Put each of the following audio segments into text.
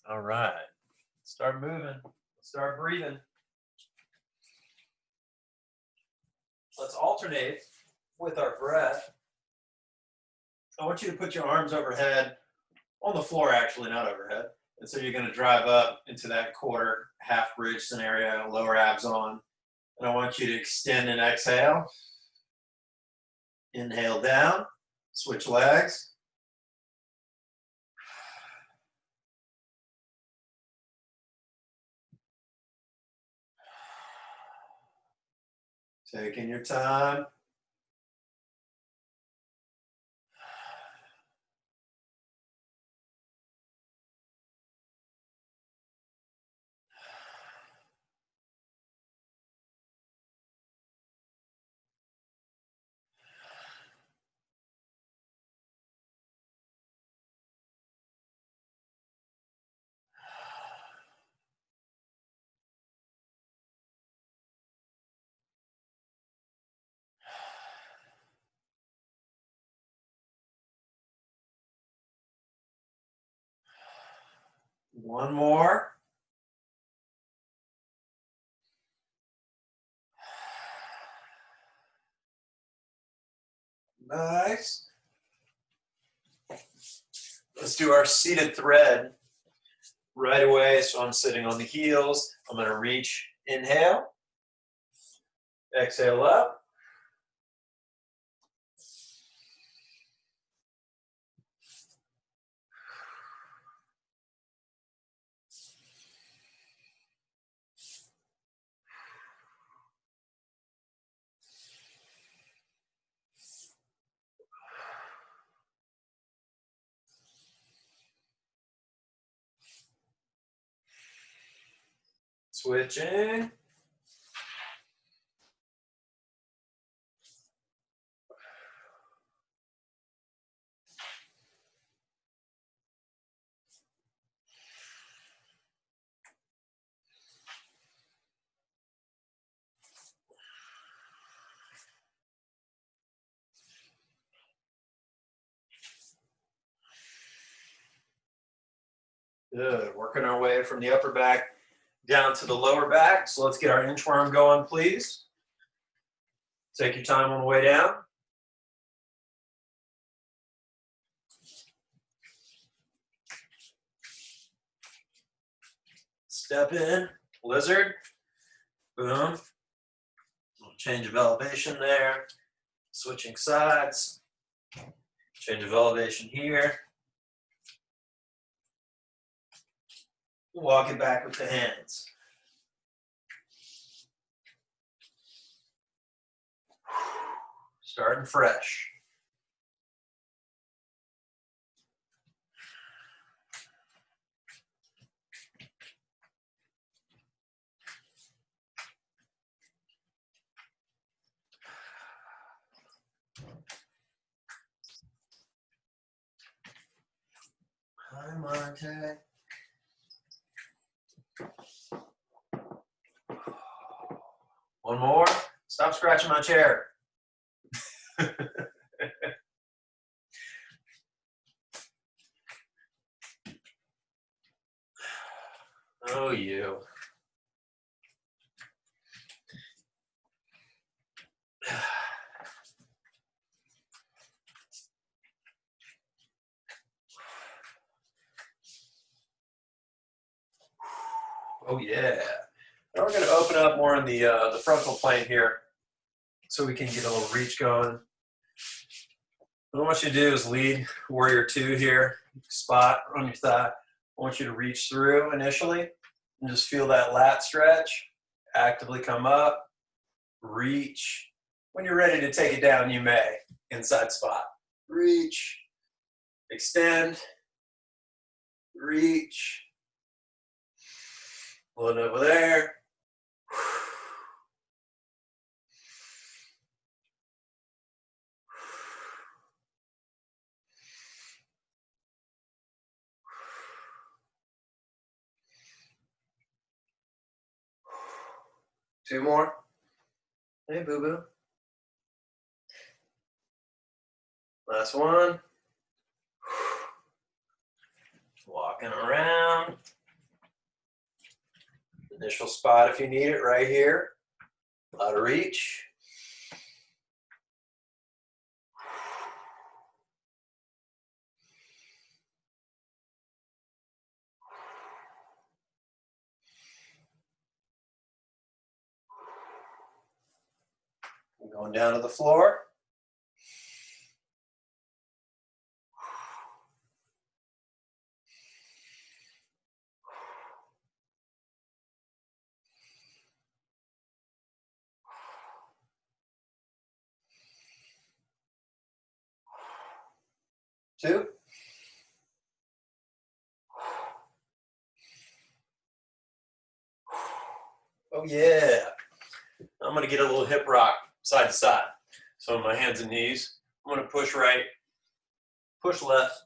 All right. Start moving. Start breathing. Let's alternate with our breath. I want you to put your arms overhead, on the floor actually, not overhead. And so you're going to drive up into that quarter half bridge scenario, lower abs on. And I want you to extend and exhale. Inhale down, switch legs. Taking your time. One more. Nice. Let's do our seated thread right away. So I'm sitting on the heels. I'm going to reach, inhale, exhale up. Switching. Good. Working our way from the upper back down to the lower back. So let's get our inchworm going, please. Take your time on the way down. Step in, lizard. Boom. Change of elevation there. Switching sides. Change of elevation here. Walk it back with the hands. Starting fresh. Hi, Monte. One more. Stop scratching my chair. Oh, you. Oh, yeah. Now we're going to open up more in the frontal plane here so we can get a little reach going. What I want you to do is lead warrior two here, spot on your thigh. I want you to reach through initially and just feel that lat stretch. Actively come up, reach. When you're ready to take it down, you may. Inside spot. Reach, extend, reach. Load over there. Two more. Hey, boo-boo. Last one. Walking around. down. Initial spot if you need it, right here. A lot of reach. Going down to the floor. Two. Oh yeah. I'm gonna get a little hip rock side to side. So my hands and knees. I'm gonna push right, push left.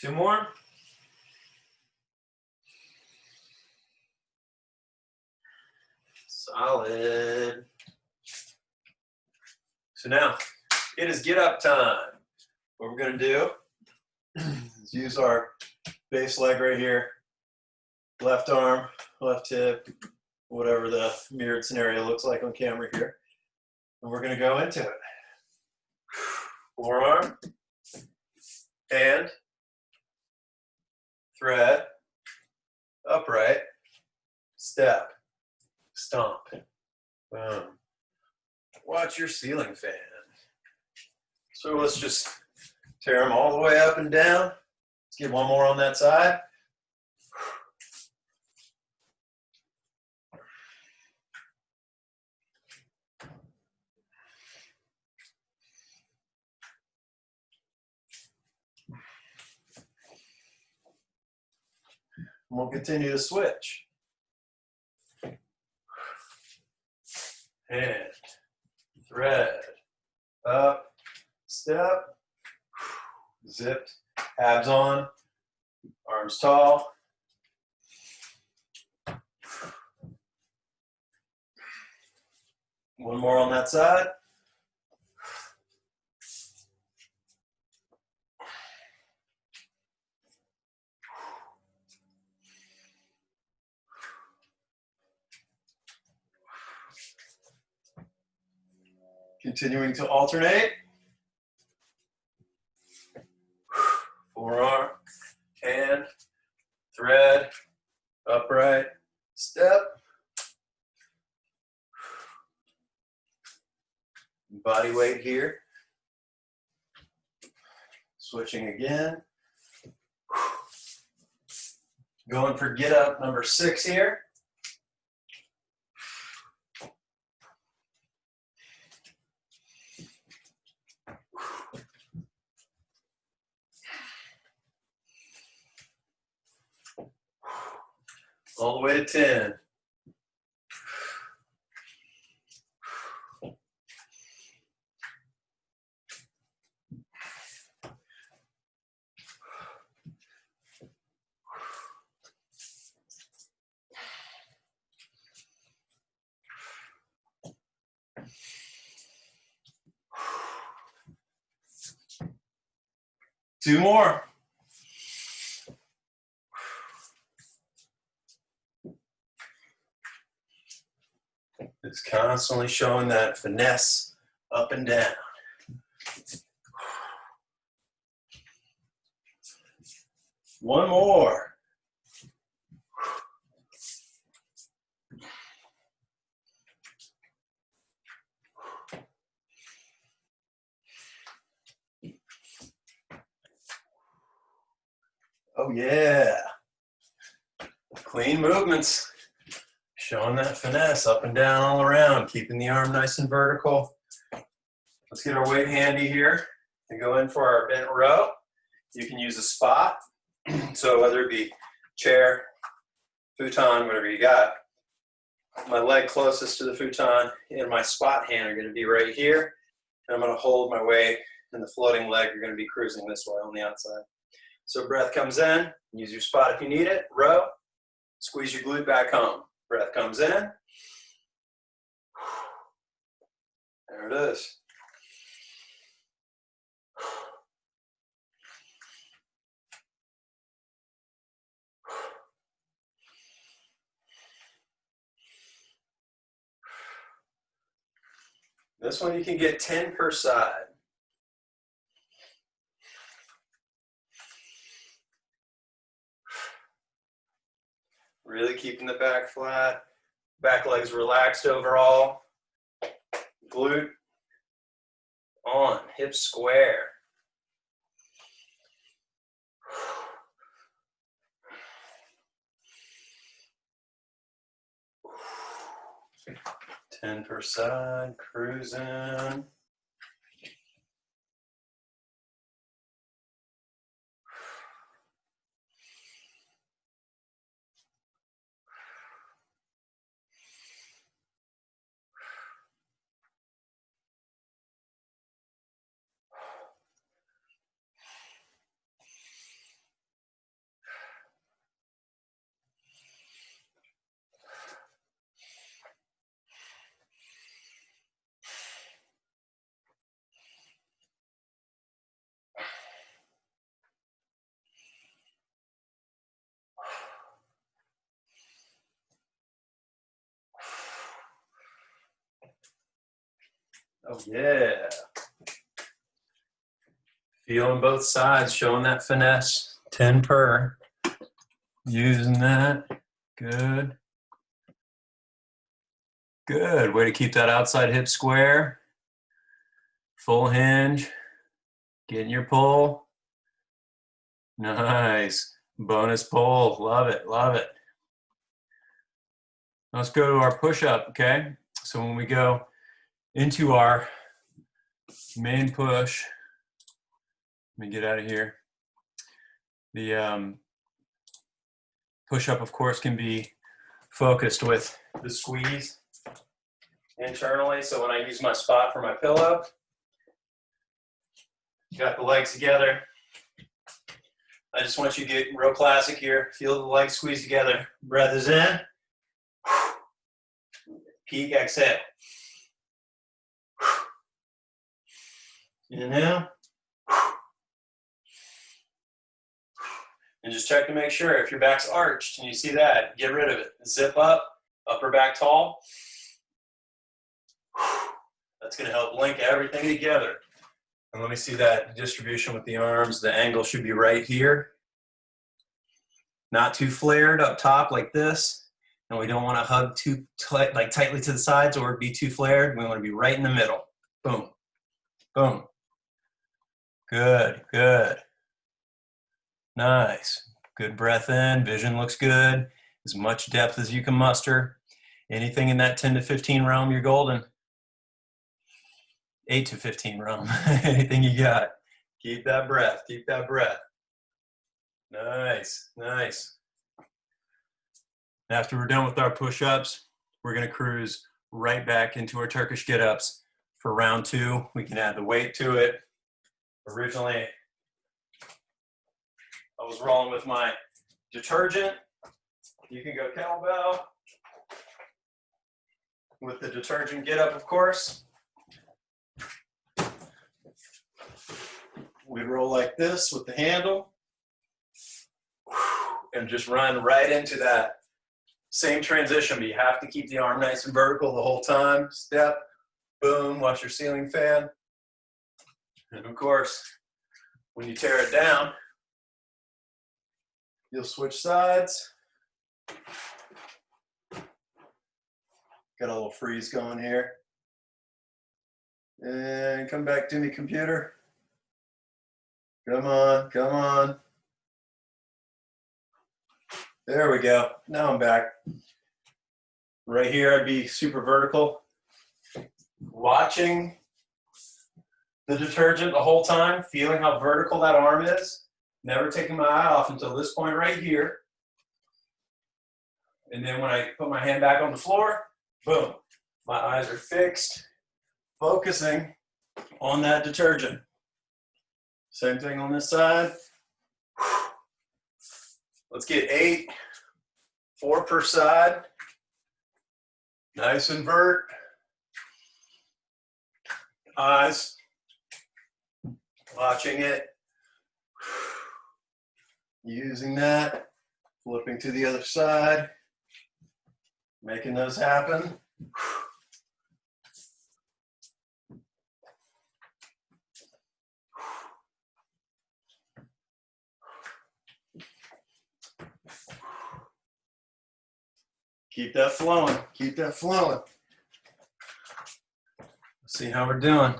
Two more. Solid. So now it is get up time. What we're gonna do is use our base leg right here, left arm, left hip, whatever the mirrored scenario looks like on camera here. And we're gonna go into it. Forearm, hand, thread, upright, step, stomp. Boom. Watch your ceiling fan. So let's just tear them all the way up and down. Let's get one more on that side. And we'll continue to switch. Hand, thread, up, step, zipped, abs on, arms tall. One more on that side. Continuing to alternate. Forearm, hand, thread, upright, step. Body weight here. Switching again. Going for get up number 6 here. All the way to 10. Two more. It's constantly showing that finesse up and down. One more. Oh yeah. Clean movements. Showing that finesse up and down all around, keeping the arm nice and vertical. Let's get our weight handy here To go in for our bent row, you can use a spot. So whether it be chair, futon, whatever you got, my leg closest to the futon and my spot hand are going to be right here. And I'm going to hold my weight, and the floating leg are going to be cruising this way on the outside. So breath comes in, use your spot if you need it, row, squeeze your glute back home. Breath comes in. There it is. This one you can get 10 per side. Really keeping the back flat. Back legs relaxed overall. Glute on, hips square. Ten per side, cruising. Oh yeah. Feeling both sides, showing that finesse. 10 per. Using that. Good. Good. Way to keep that outside hip square. Full hinge. Getting your pull. Nice. Bonus pull. Love it. Love it. Let's go to our push-up, okay? So when we go into our main push, let me get out of here. The push-up, of course, can be focused with the squeeze internally. So when I use my spot for my pillow, got the legs together. I just want you to get real classic here. Feel the legs squeeze together. Breath is in. Peak, exhale. Inhale. And just check to make sure if your back's arched and you see that, get rid of it. Zip up, upper back tall. That's going to help link everything together. And let me see that distribution with the arms. The angle should be right here. Not too flared up top like this. And we don't want to hug too tightly to the sides or be too flared. We want to be right in the middle. Boom. Boom. Good, good. Nice. Good breath in. Vision looks good. As much depth as you can muster. Anything in that 10 to 15 realm, you're golden. 8 to 15 realm. Anything you got. Keep that breath. Keep that breath. Nice. Nice. After we're done with our push-ups, we're going to cruise right back into our Turkish get-ups for round 2. We can add the weight to it. Originally, I was rolling with my detergent. You can go kettlebell with the detergent get-up, of course. We roll like this with the handle and just run right into that same transition, but you have to keep the arm nice and vertical the whole time. Step, boom, watch your ceiling fan. And of course, when you tear it down, you'll switch sides. Got a little freeze going here. And come back to me, computer. Come on, come on. There we go. Now I'm back. Right here, I'd be super vertical. Watching the detergent the whole time, feeling how vertical that arm is, never taking my eye off until this point right here. And then when I put my hand back on the floor, boom, my eyes are fixed, focusing on that detergent. Same thing on this side. Let's get 8, 4 per side. Nice invert. Eyes watching it. Using that. Flipping to the other side. Making those happen. Keep that flowing. Keep that flowing. Let's see how we're doing.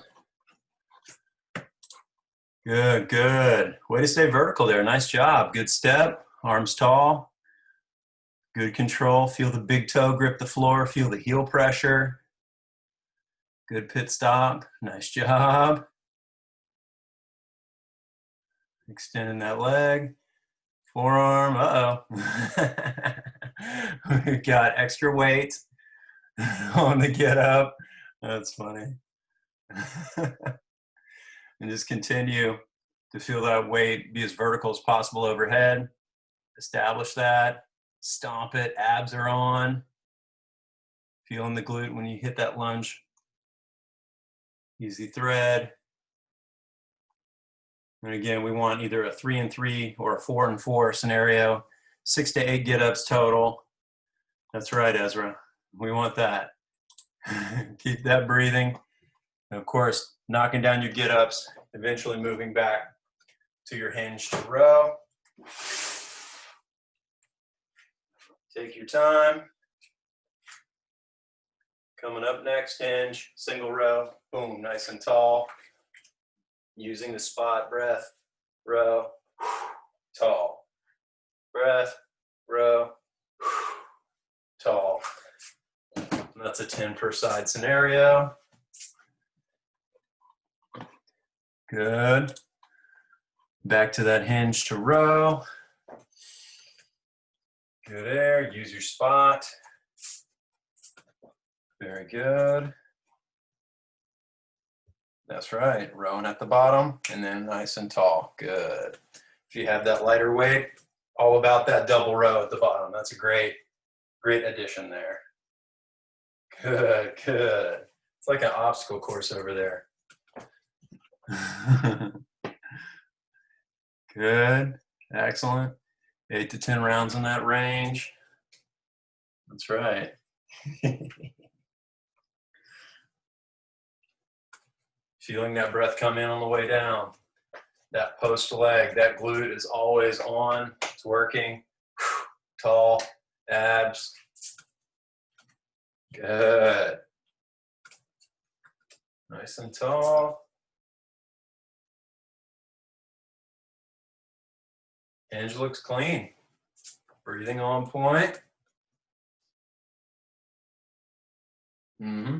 Good, good. Way to stay vertical there. Nice job. Good step. Arms tall. Good control. Feel the big toe grip the floor. Feel the heel pressure. Good pit stop. Nice job. Extending that leg. Forearm. Uh-oh. We've got extra weight on the get up. That's funny. And just continue to feel that weight be as vertical as possible overhead. Establish that. Stomp it. Abs are on. Feeling the glute when you hit that lunge. Easy thread. And again, we want either a 3 and 3 or a 4 and 4 scenario. 6 to 8 get-ups total. That's right, Ezra. We want that. Keep that breathing. And of course, knocking down your get-ups, eventually moving back to your hinge to row. Take your time. Coming up next, hinge, single row, boom, nice and tall. Using the spot breath, row, tall. Breath, row, tall. And that's a 10 per side scenario. Good. Back to that hinge to row. Good air, use your spot. Very good. That's right, rowing at the bottom and then nice and tall, good. If you have that lighter weight, all about that double row at the bottom. That's a great addition there. Good, good. It's like an obstacle course over there. Good, excellent. 8 to 10 rounds in that range. That's right. Feeling that breath come in on the way down. That post leg, that glute is always on. It's working. Tall, abs. Good. Nice and tall. Hinge looks clean. Breathing on point. Mm-hmm.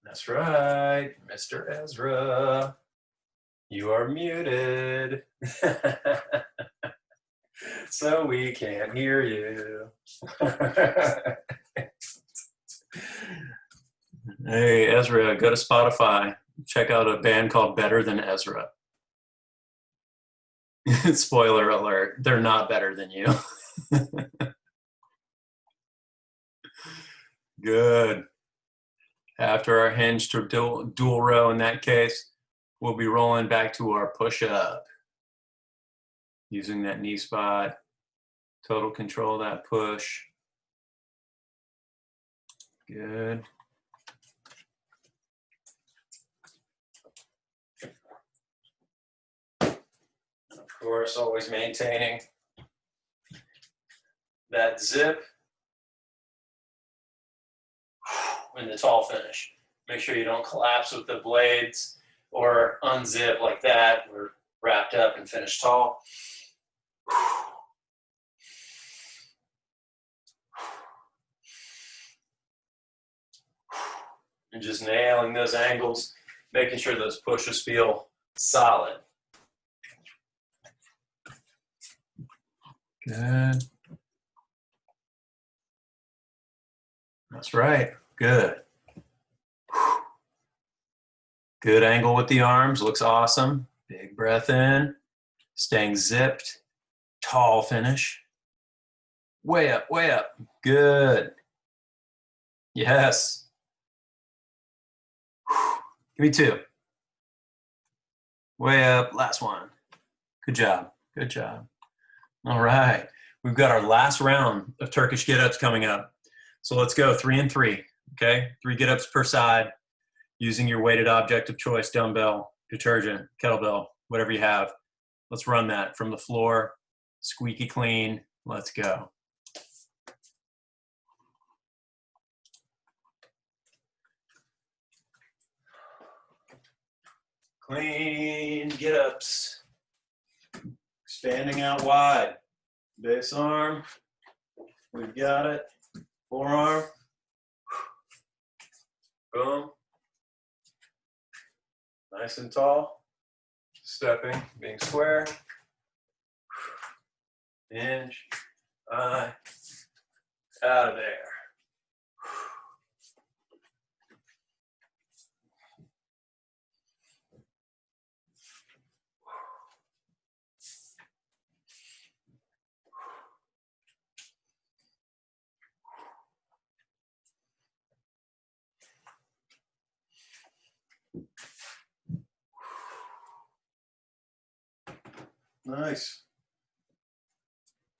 That's right, Mr. Ezra. You are muted. So we can't hear you. Hey, Ezra, go to Spotify. Check out a band called Better Than Ezra. Spoiler alert, they're not better than you. Good. After our hinge to dual row in that case, we'll be rolling back to our push-up. Using that knee spot, total control of that push. Good. Of course, always maintaining that zip in the tall finish. Make sure you don't collapse with the blades or unzip like that. We're wrapped up and finished tall. And just nailing those angles, making sure those pushes feel solid. Good. That's right. Good. Good angle with the arms. Looks awesome. Big breath in. Staying zipped. Tall finish. Way up, way up. Good. Yes. Give me two. Way up. Last one. Good job. Good job. All right. We've got our last round of Turkish get-ups coming up. So let's go 3 and 3. Okay? 3 get-ups per side using your weighted object of choice, dumbbell, detergent, kettlebell, whatever you have. Let's run that from the floor. Squeaky clean. Let's go. Clean get-ups. Expanding out wide. Base arm. We've got it. Forearm. Boom. Nice and tall. Stepping, being square. Hinge. Eye. Out of there. Nice.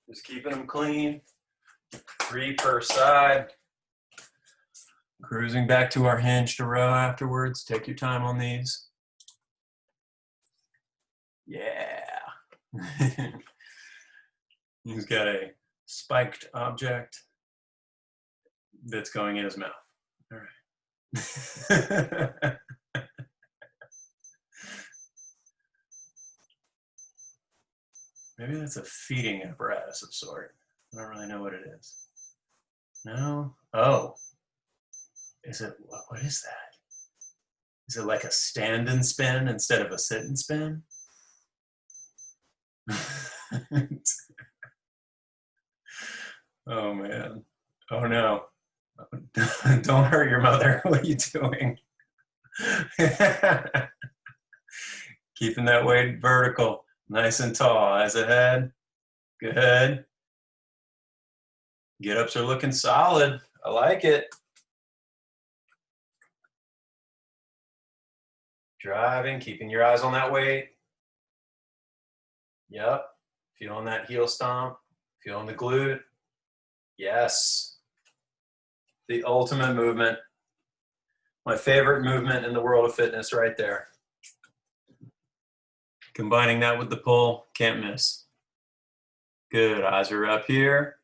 Just keeping them clean. 3 per side. Cruising back to our hinge to row afterwards. Take your time on these. Yeah. He's got a spiked object that's going in his mouth. All right. Maybe that's a feeding apparatus of sort. I don't really know what it is. No? Oh. Is it, what is that? Is it like a stand and spin instead of a sit and spin? Oh man. Oh no. Don't hurt your mother. What are you doing? Keeping that weight vertical. Nice and tall. Eyes ahead. Good. Get-ups are looking solid. I like it. Driving, keeping your eyes on that weight. Yep. Feeling that heel stomp. Feeling the glute. Yes. The ultimate movement. My favorite movement in the world of fitness right there. Combining that with the pull, can't miss. Good, eyes are up here.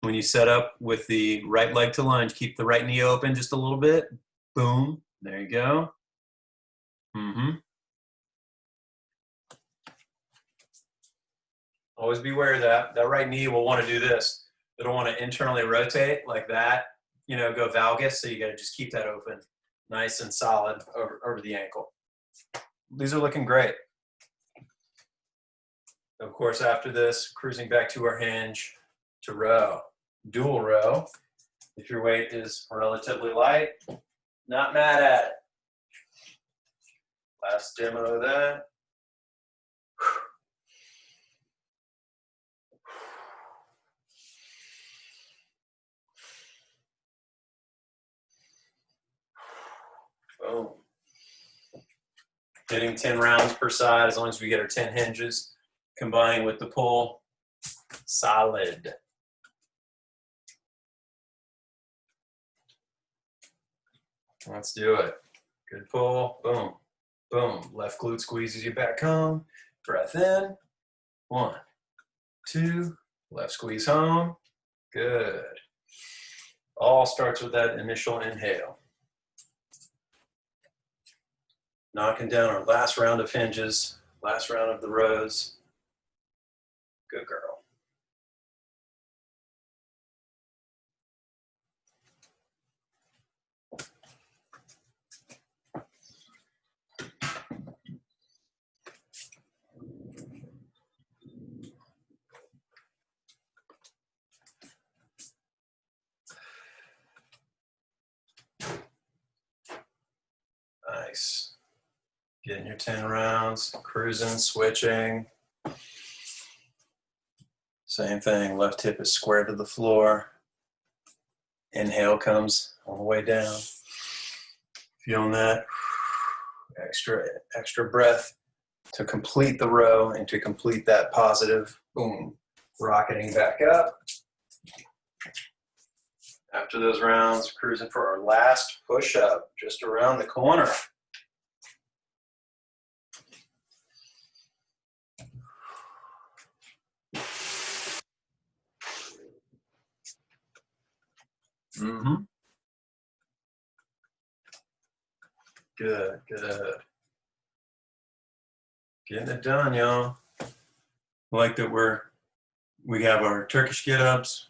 When you set up with the right leg to lunge, keep the right knee open just a little bit. Boom, there you go. Always be aware of that. That right knee will want to do this. It'll want to internally rotate like that, you know, go valgus. So you got to just keep that open, nice and solid over the ankle. These are looking great. Of course, after this, cruising back to our hinge to row. Dual row. If your weight is relatively light, not mad at it. Last demo of that. Boom. Hitting 10 rounds per side as long as we get our 10 hinges. Combining with the pull. Solid. Let's do it. Good pull. Boom. Boom. Left glute squeezes you back home. Breath in. 1, 2. Left squeeze home. Good. All starts with that initial inhale. Knocking down our last round of hinges. Last round of the rows. Good girl. Nice. Getting your 10 rounds, cruising, switching. Same thing, left hip is square to the floor. Inhale comes on the way down. Feeling that extra breath to complete the row and to complete that positive, boom, rocketing back up. After those rounds, cruising for our last push-up, just around the corner. Good, good. Getting it done, y'all. I like that we have our Turkish get-ups,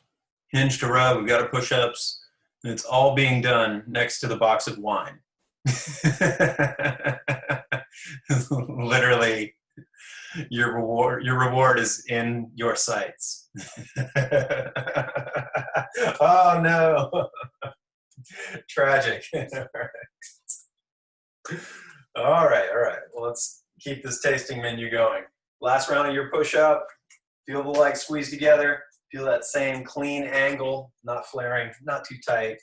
hinge to row, we've got our push-ups, and it's all being done next to the box of wine. Literally, your reward is in your sights. Oh no. Tragic. All right. Well, let's keep this tasting menu going. Last round of your push-up. Feel the legs squeeze together. Feel that same clean angle, not flaring, not too tight.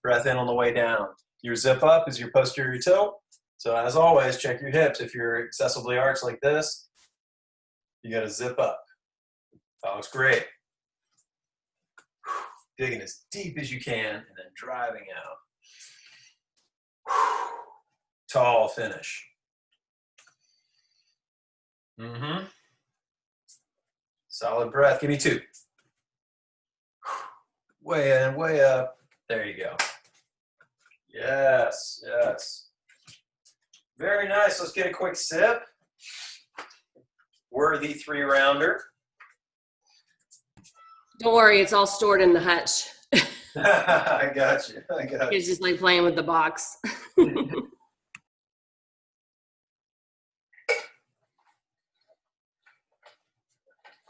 Breath in on the way down. Your zip up is your posterior tilt. So as always, check your hips. If you're excessively arched like this, you got to zip up. That looks great. Digging as deep as you can and then driving out. Tall finish. Solid breath. Give me 2. Way in, way up. There you go. Yes. Very nice. Let's get a quick sip. Worthy 3-rounder. Don't worry, it's all stored in the hutch. I got you. It's just like playing with the box.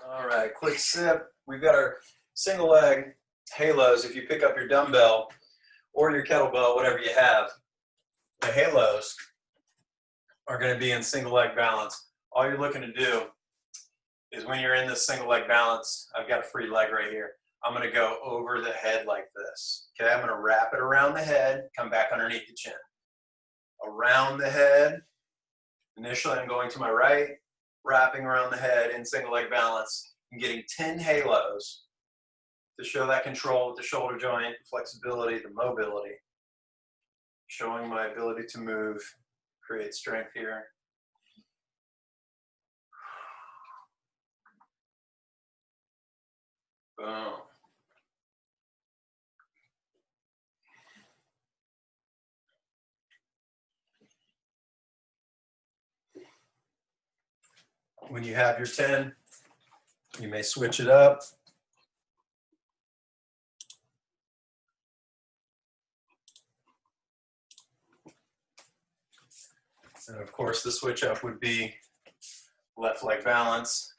All right, quick sip. We've got our single leg halos. If you pick up your dumbbell or your kettlebell, whatever you have, the halos are going to be in single leg balance. All you're looking to do is when you're in this single leg balance, I've got a free leg right here. I'm going to go over the head like this. Okay, I'm going to wrap it around the head, come back underneath the chin. Around the head. Initially, I'm going to my right, wrapping around the head in single leg balance. I'm getting 10 halos to show that control with the shoulder joint, the flexibility, the mobility. Showing my ability to move, create strength here. Boom. When you have your 10, you may switch it up. And of course, the switch up would be left leg balance,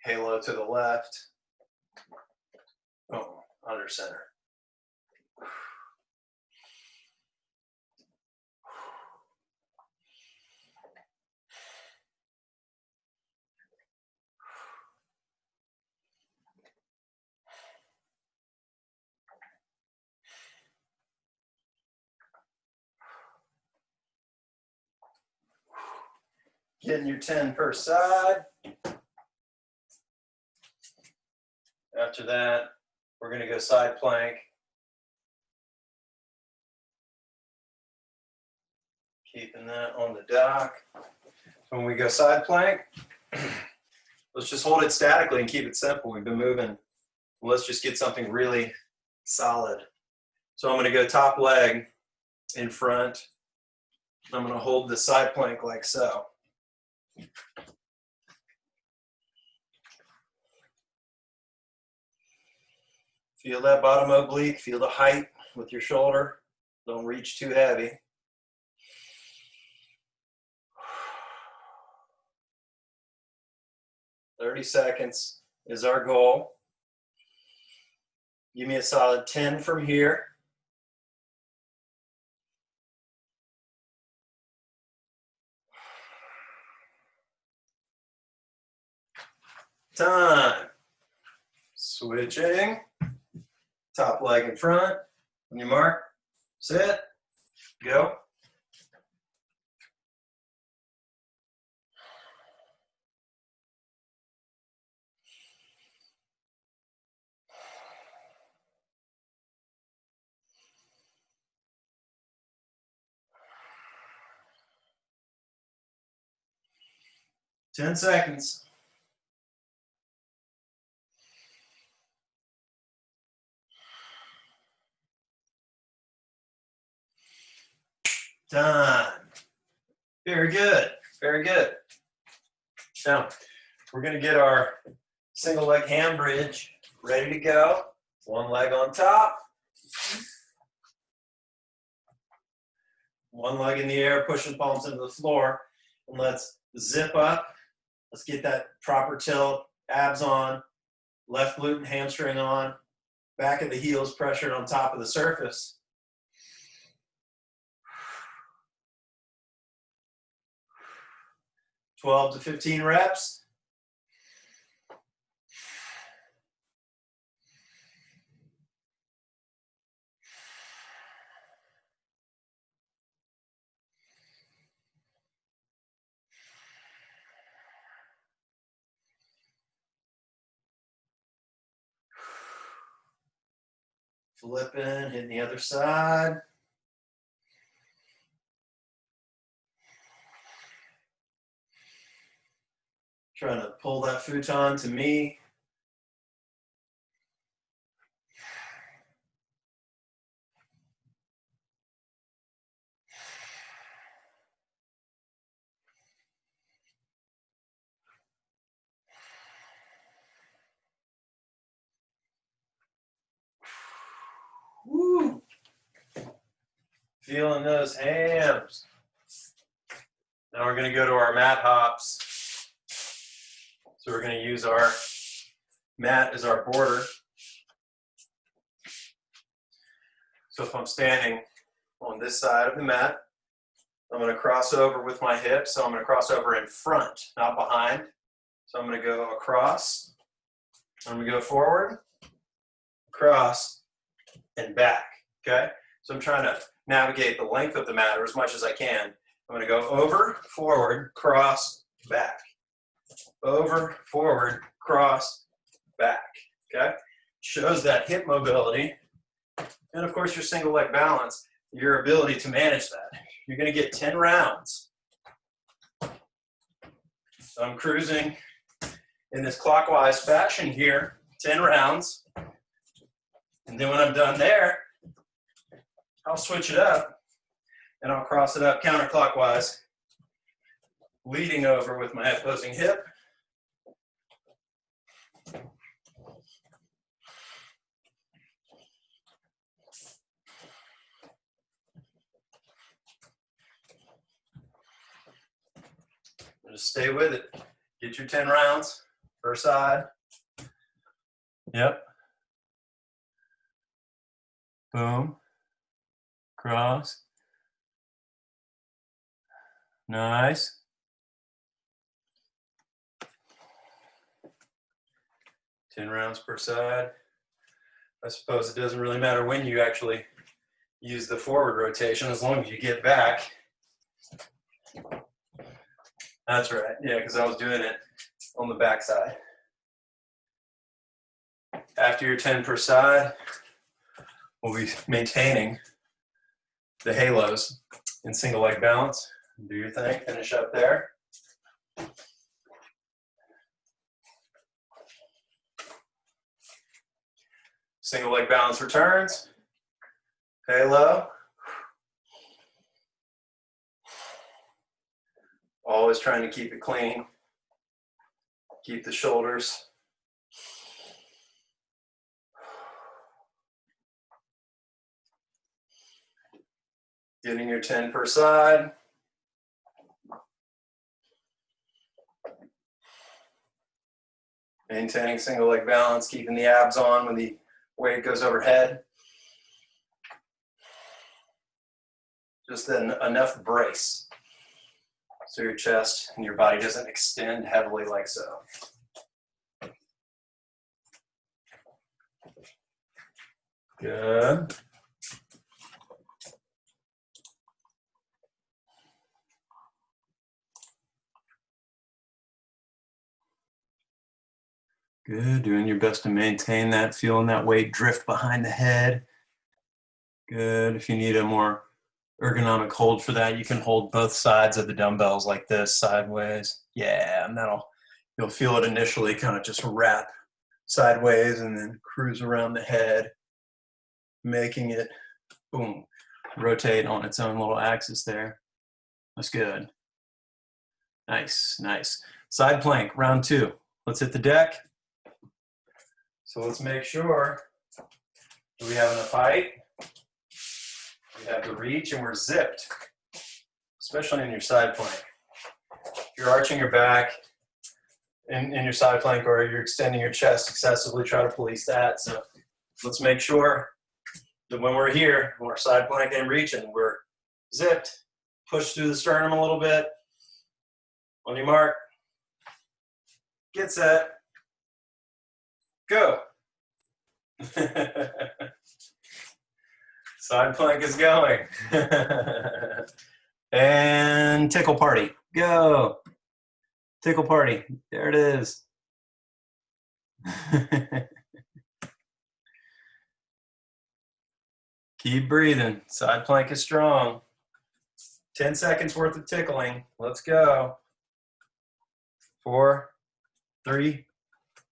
halo to the left, oh, under center. Getting your 10 per side. After that, we're going to go side plank. Keeping that on the dock. When we go side plank, let's just hold it statically and keep it simple. We've been moving. Let's just get something really solid. So I'm going to go top leg in front. I'm going to hold the side plank like so. Feel that bottom oblique, feel the height with your shoulder. Don't reach too heavy. "30 seconds is our goal. Give me a solid 10 from here. Time. Switching. Top leg in front. On your mark. Set. Go. Ten seconds. Time. Very good. Very good. Now, we're going to get our single leg hand bridge ready to go. One leg on top. One leg in the air, pushing palms into the floor. And let's zip up. Let's get that proper tilt. Abs on. Left glute and hamstring on. Back of the heels pressured on top of the surface. $12 to 15 reps. Flipping, hitting the other side. Trying to pull that futon to me. Woo! Feeling those hams. Now we're going to go to our mat hops. So we're going to use our mat as our border. So if I'm standing on this side of the mat, I'm going to cross over with my hips. So I'm going to cross over in front, not behind. So I'm going to go across. I'm going to go forward, cross, and back. Okay? So I'm trying to navigate the length of the mat or as much as I can. I'm going to go over, forward, cross, back. Over, forward, cross, back. Okay? Shows that hip mobility. And of course, your single leg balance, your ability to manage that. You're going to get 10 rounds. So I'm cruising in this clockwise fashion here, 10 rounds. And then when I'm done there, I'll switch it up and I'll cross it up counterclockwise, leading over with my opposing hip. Just stay with it. Get your 10 rounds per side. Yep. Boom. Cross. Nice. Ten rounds per side. I suppose it doesn't really matter when you actually use the forward rotation as long as you get back. That's right. Yeah, because I was doing it on the back side. After your 10 per side, we'll be maintaining the halos in single leg balance. Do your thing, finish up there. Single leg balance returns. Halo. Always trying to keep it clean. Keep the shoulders. Getting your 10 per side. Maintaining single leg balance, keeping the abs on when the weight goes overhead. Just then enough brace so your chest and your body doesn't extend heavily like so. Good. Good, doing your best to maintain that, feeling that weight drift behind the head. Good, if you need a more ergonomic hold for that, you can hold both sides of the dumbbells like this, sideways. Yeah, and you'll feel it initially kind of just wrap sideways and then cruise around the head, making it, boom, rotate on its own little axis there. That's good. Nice, nice. Side plank, round 2. Let's hit the deck. So let's make sure, do we have enough height? We have the reach and we're zipped, especially in your side plank. If you're arching your back in your side plank or you're extending your chest excessively, try to police that. So let's make sure that when we're here, when we're side plank and reaching, we're zipped, push through the sternum a little bit. On your mark, get set, go. Side plank is going. And tickle party, go. Tickle party, there it is. Keep breathing, side plank is strong. 10 seconds worth of tickling, let's go. 4, 3,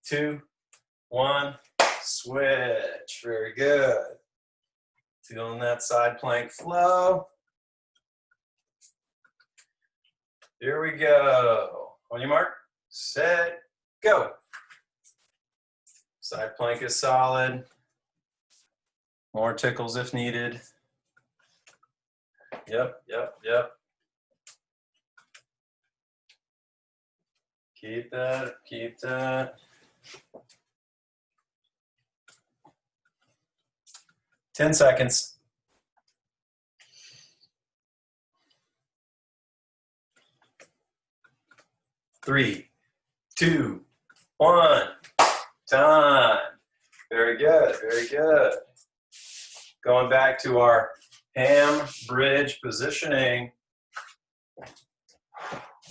2, 1, switch, very good. Feeling that side plank flow. Here we go. On your mark, set, go. Side plank is solid. More tickles if needed. Yep, yep, yep. Keep that, keep that. 10 seconds. 3, 2, 1, time. Very good, very good. Going back to our ham bridge positioning.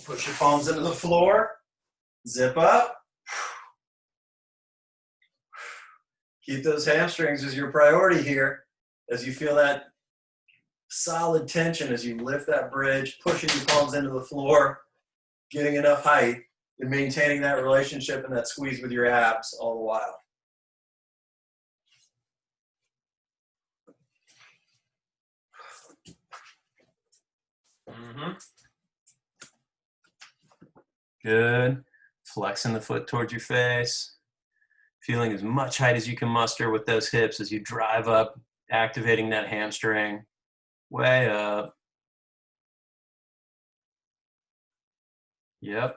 Push your palms into the floor. Zip up. Keep those hamstrings as your priority here as you feel that solid tension as you lift that bridge, pushing your palms into the floor, getting enough height, and maintaining that relationship and that squeeze with your abs all the while. Good. Flexing the foot towards your face. Feeling as much height as you can muster with those hips as you drive up, activating that hamstring. Way up. Yep.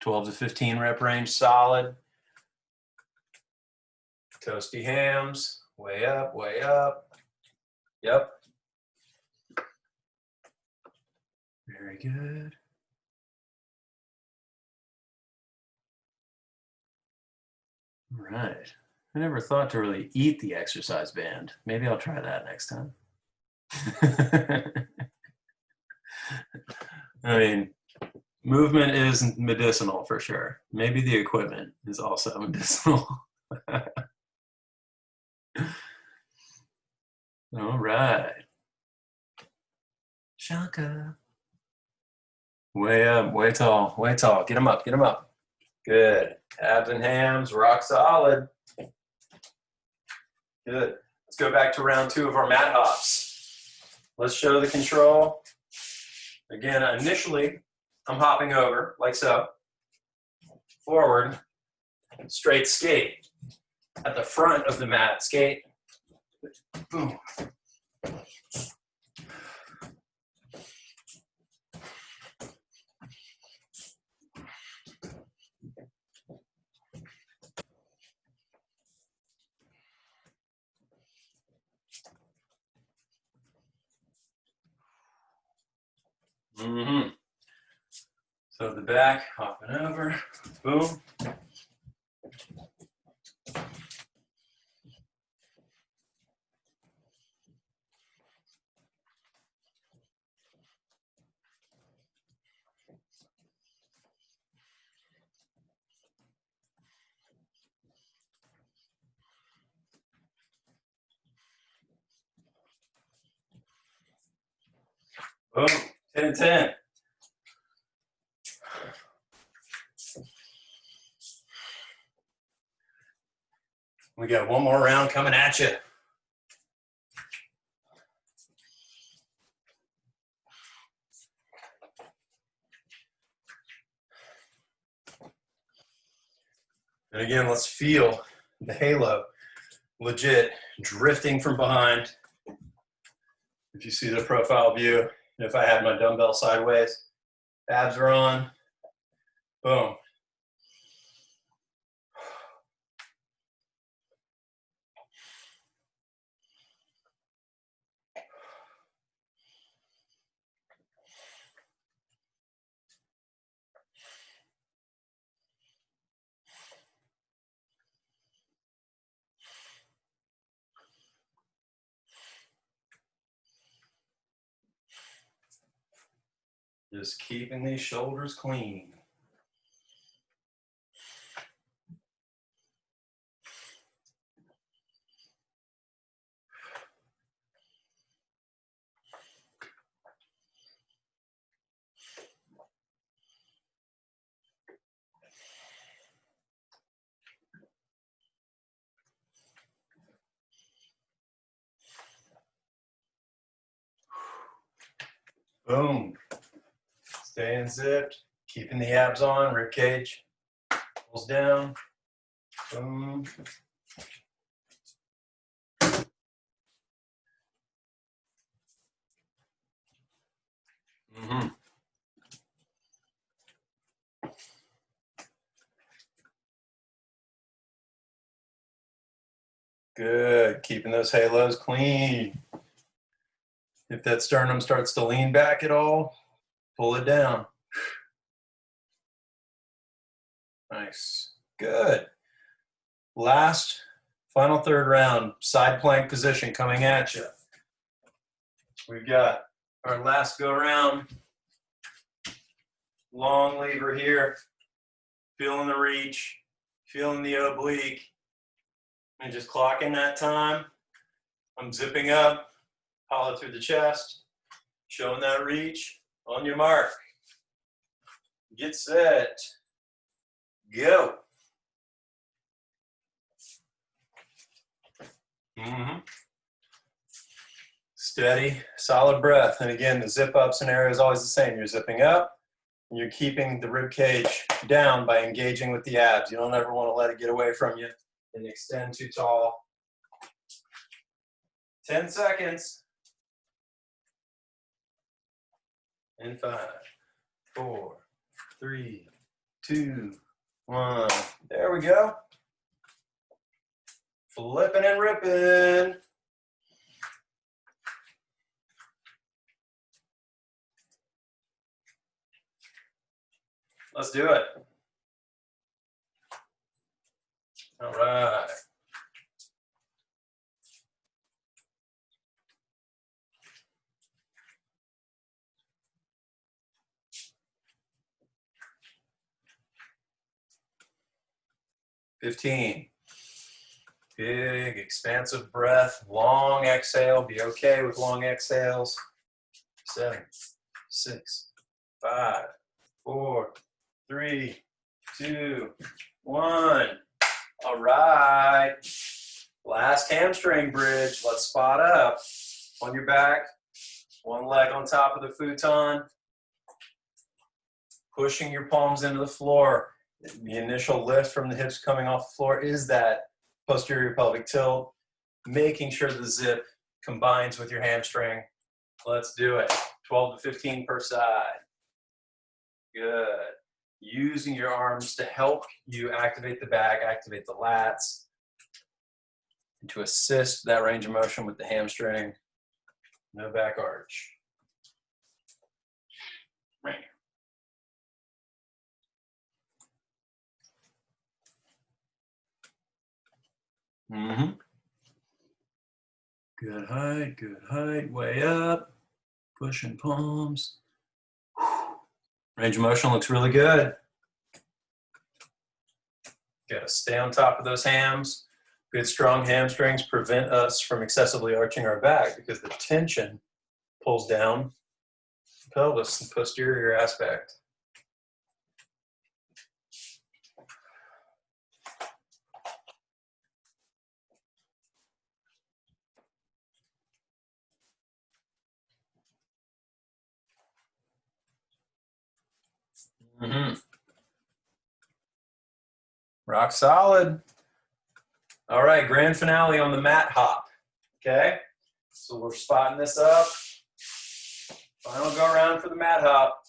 12 to 15 rep range, solid. Toasty hams. Way up, way up. Yep. Very good. All right. I never thought to really eat the exercise band. Maybe I'll try that next time. I mean, movement is medicinal for sure. Maybe the equipment is also medicinal. All right. Shaka. Way up, way tall, way tall. Get them up, get them up. Good. Abs and hams, rock solid. Good. Let's go back to round 2 of our mat hops. Let's show the control. Again, initially, I'm hopping over, like so. Forward, straight skate. At the front of the mat, skate. Boom. So the back, hopping over, boom. Boom. 10 and 10. We got one more round coming at you. And again, let's feel the halo legit drifting from behind. If you see the profile view, if I had my dumbbell sideways, abs are on, boom. Just keeping these shoulders clean. Boom. Staying zipped, keeping the abs on, rib cage pulls down. Boom. Mm-hmm. Good. Keeping those halos clean. If that sternum starts to lean back at all, pull it down. Nice. Good. Last, final third round, side plank position coming at you. We've got our last go around. Long lever here. Feeling the reach, feeling the oblique. And just clocking that time. I'm zipping up, hollow through the chest, showing that reach. On your mark. Get set. Go. Mm-hmm. Steady, solid breath. And again, the zip up scenario is always the same. You're zipping up, and you're keeping the rib cage down by engaging with the abs. You don't ever want to let it get away from you and extend too tall. 10 seconds. And 5, 4, 3, 2, 1. There we go. Flipping and ripping. Let's do it. All right. $15. Big, expansive breath. Long exhale. Be okay with long exhales. 7, 6, 5, 4, 3, 2, 1. All right. Last hamstring bridge. Let's spot up. On your back. One leg on top of the futon. Pushing your palms into the floor. The initial lift from the hips coming off the floor is that posterior pelvic tilt. Making sure the zip combines with your hamstring. Let's do it. 12 to 15 per side. Good. Using your arms to help you activate the back, activate the lats, and to assist that range of motion with the hamstring. No back arch. Right. Mm-hmm. Good height, way up. Pushing palms. Range of motion looks really good. Got to stay on top of those hams. Good strong hamstrings prevent us from excessively arching our back because the tension pulls down pelvis and posterior aspect. Rock solid. All right, grand finale on the mat hop. Okay, so we're spotting this up. Final go around for the mat hop.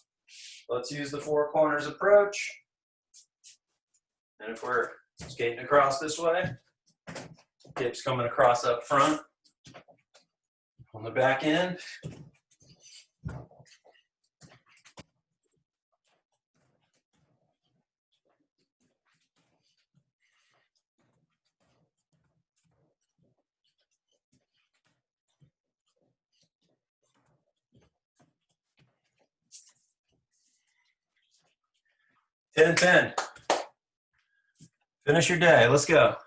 Let's use the four corners approach. And if we're skating across this way, hips coming across up front. On the back end. Ten and 10. Finish your day. Let's go.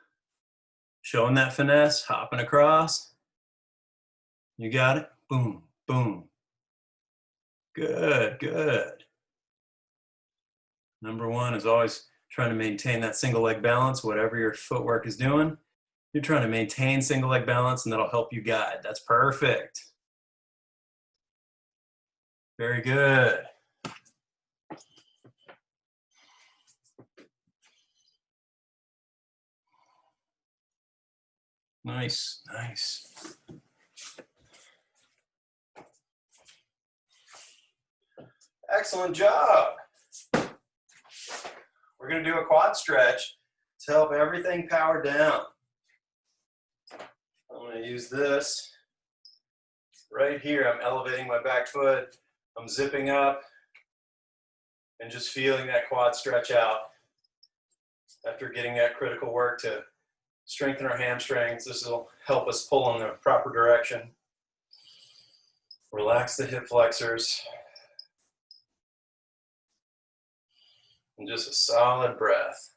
Showing that finesse, hopping across. You got it. Boom, boom. Good, good. Number one is always trying to maintain that single leg balance, whatever your footwork is doing. You're trying to maintain single leg balance, and that'll help you guide. That's perfect. Very good. Nice, nice. Excellent job. We're going to do a quad stretch to help everything power down. I'm going to use this right here. I'm elevating my back foot. I'm zipping up and just feeling that quad stretch out after getting that critical work to strengthen our hamstrings. This will help us pull in the proper direction. Relax the hip flexors. And just a solid breath.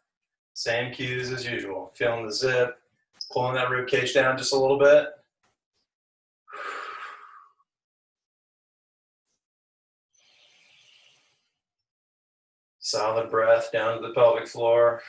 Same cues as usual. Feeling the zip, pulling that rib cage down just a little bit. Solid breath down to the pelvic floor.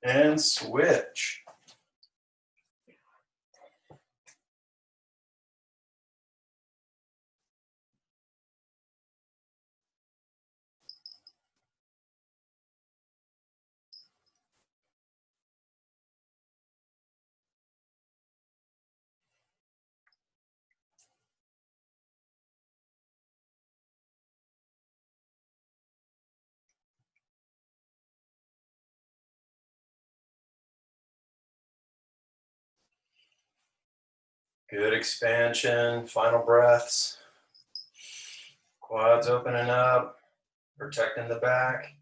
And switch. Good expansion, final breaths. Quads opening up, protecting the back.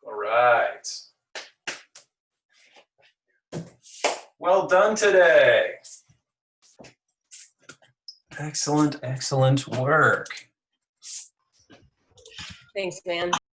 All right. Well done today. Excellent, excellent work. Thanks, man.